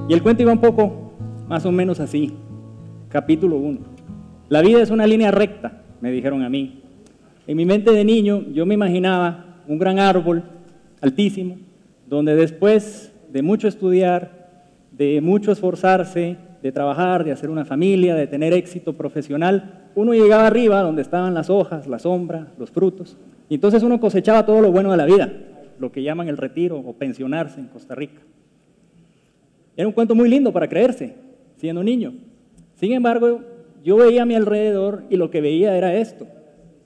Y el cuento iba un poco más o menos así. Capítulo 1. La vida es una línea recta, me dijeron a mí. En mi mente de niño yo me imaginaba un gran árbol altísimo, donde después de mucho estudiar, de mucho esforzarse, de trabajar, de hacer una familia, de tener éxito profesional, uno llegaba arriba donde estaban las hojas, la sombra, los frutos, y entonces uno cosechaba todo lo bueno de la vida, lo que llaman el retiro o pensionarse en Costa Rica. Era un cuento muy lindo para creerse, siendo niño. Sin embargo, yo veía a mi alrededor y lo que veía era esto.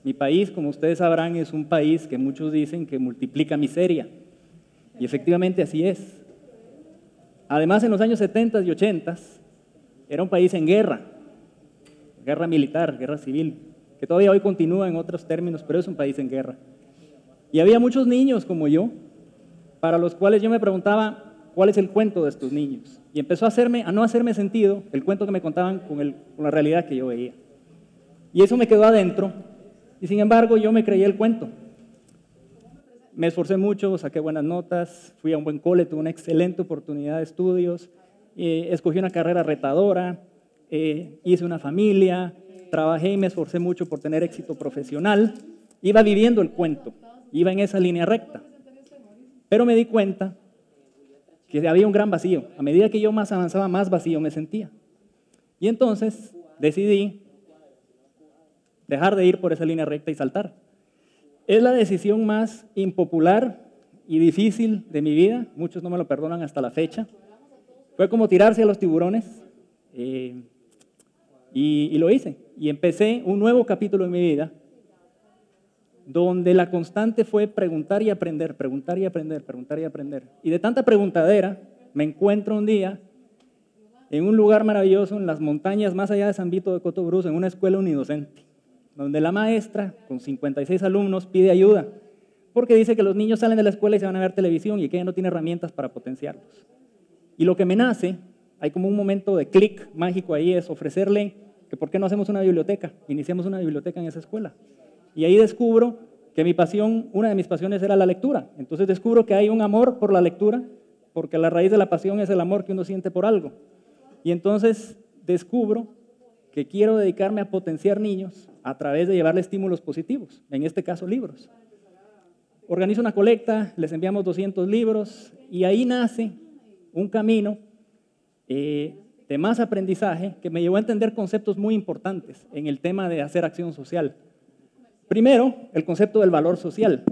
Mi país, como ustedes sabrán, es un país que muchos dicen que multiplica miseria, y efectivamente así es. Además, en los años 70 y 80 era un país en guerra, guerra militar, guerra civil, que todavía hoy continúa en otros términos, pero es un país en guerra. Y había muchos niños como yo, para los cuales yo me preguntaba, ¿cuál es el cuento de estos niños? Y empezó a no hacerme sentido el cuento que me contaban con la realidad que yo veía. Y eso me quedó adentro, y sin embargo yo me creí el cuento. Me esforcé mucho, saqué buenas notas, fui a un buen cole, tuve una excelente oportunidad de estudios, escogí una carrera retadora, hice una familia, trabajé y me esforcé mucho por tener éxito profesional. Iba viviendo el cuento, iba en esa línea recta. Pero me di cuenta que había un gran vacío. A medida que yo más avanzaba, más vacío me sentía. Y entonces decidí dejar de ir por esa línea recta y saltar. Es la decisión más impopular y difícil de mi vida. Muchos no me lo perdonan hasta la fecha. Fue como tirarse a los tiburones y lo hice. Y empecé un nuevo capítulo en mi vida donde la constante fue preguntar y aprender, preguntar y aprender, preguntar y aprender. Y de tanta preguntadera me encuentro un día en un lugar maravilloso en las montañas más allá de San Vito de Cotobruz, en una escuela unidocente, donde la maestra, con 56 alumnos, pide ayuda, porque dice que los niños salen de la escuela y se van a ver televisión y que ella no tiene herramientas para potenciarlos. Y lo que me nace, hay como un momento de clic mágico ahí, es ofrecerle que por qué no hacemos una biblioteca, iniciamos una biblioteca en esa escuela. Y ahí descubro que mi pasión, una de mis pasiones era la lectura. Entonces descubro que hay un amor por la lectura, porque la raíz de la pasión es el amor que uno siente por algo. Y entonces descubro que quiero dedicarme a potenciar niños a través de llevarles estímulos positivos, en este caso libros. Organizo una colecta, les enviamos 200 libros y ahí nace un camino de más aprendizaje que me llevó a entender conceptos muy importantes en el tema de hacer acción social. Primero, el concepto del valor social.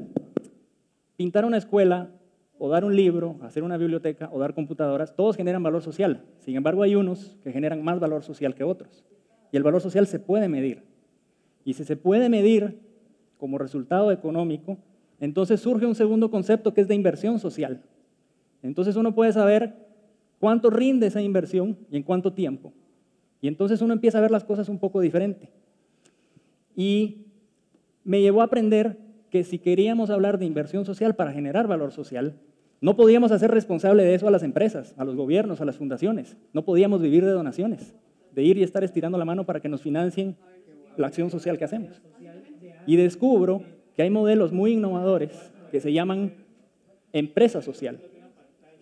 Pintar una escuela, o dar un libro, hacer una biblioteca, o dar computadoras, todos generan valor social. Sin embargo, hay unos que generan más valor social que otros. Y el valor social se puede medir. Y si se puede medir como resultado económico, entonces surge un segundo concepto que es de inversión social. Entonces uno puede saber cuánto rinde esa inversión y en cuánto tiempo. Y entonces uno empieza a ver las cosas un poco diferente. Y me llevó a aprender que si queríamos hablar de inversión social para generar valor social, no podíamos hacer responsable de eso a las empresas, a los gobiernos, a las fundaciones. No podíamos vivir de donaciones, de ir y estar estirando la mano para que nos financien la acción social que hacemos. Y descubro que hay modelos muy innovadores que se llaman empresa social,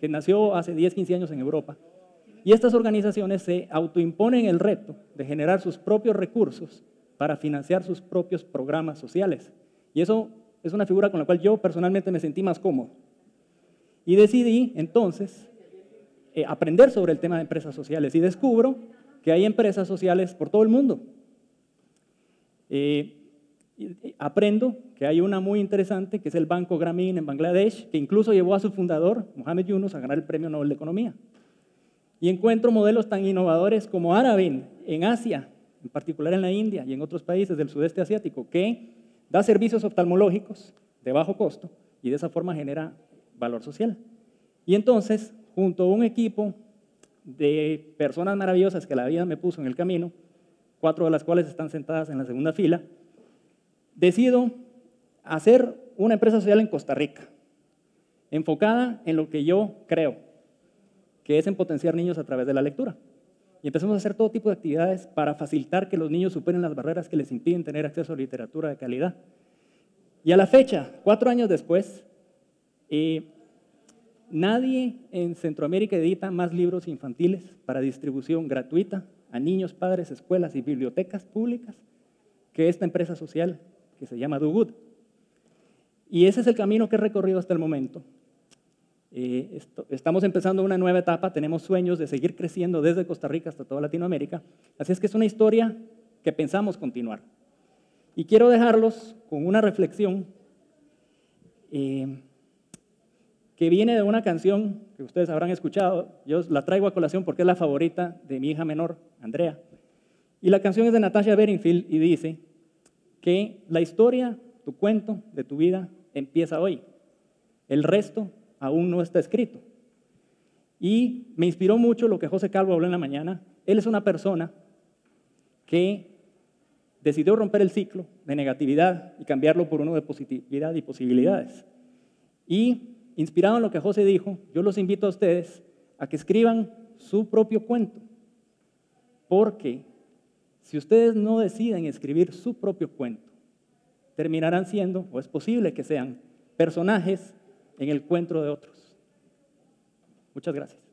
que nació hace 10, 15 años en Europa. Y estas organizaciones se autoimponen el reto de generar sus propios recursos para financiar sus propios programas sociales. Y eso es una figura con la cual yo personalmente me sentí más cómodo. Y decidí entonces aprender sobre el tema de empresas sociales y descubro que hay empresas sociales por todo el mundo. Aprendo que hay una muy interesante que es el Banco Grameen en Bangladesh, que incluso llevó a su fundador, Mohamed Yunus, a ganar el Premio Nobel de Economía. Y encuentro modelos tan innovadores como Aravind en Asia, en particular en la India y en otros países del sudeste asiático, que da servicios oftalmológicos de bajo costo y de esa forma genera valor social. Y entonces, junto a un equipo de personas maravillosas que la vida me puso en el camino, 4 de las cuales están sentadas en la segunda fila, decido hacer una empresa social en Costa Rica, enfocada en lo que yo creo, que es en potenciar niños a través de la lectura. Y empezamos a hacer todo tipo de actividades para facilitar que los niños superen las barreras que les impiden tener acceso a literatura de calidad. Y a la fecha, 4 años después, Nadie en Centroamérica edita más libros infantiles para distribución gratuita a niños, padres, escuelas y bibliotecas públicas que esta empresa social que se llama Do Good. Y ese es el camino que he recorrido hasta el momento. Estamos empezando una nueva etapa, tenemos sueños de seguir creciendo desde Costa Rica hasta toda Latinoamérica, así es que es una historia que pensamos continuar. Y quiero dejarlos con una reflexión que viene de una canción que ustedes habrán escuchado. Yo la traigo a colación porque es la favorita de mi hija menor, Andrea. Y la canción es de Natasha Bedingfield y dice que la historia, tu cuento de tu vida empieza hoy. El resto aún no está escrito. Y me inspiró mucho lo que José Calvo habló en la mañana. Él es una persona que decidió romper el ciclo de negatividad y cambiarlo por uno de positividad y posibilidades. Y inspirado en lo que José dijo, yo los invito a ustedes a que escriban su propio cuento. Porque si ustedes no deciden escribir su propio cuento, terminarán siendo, o es posible que sean, personajes en el cuento de otros. Muchas gracias.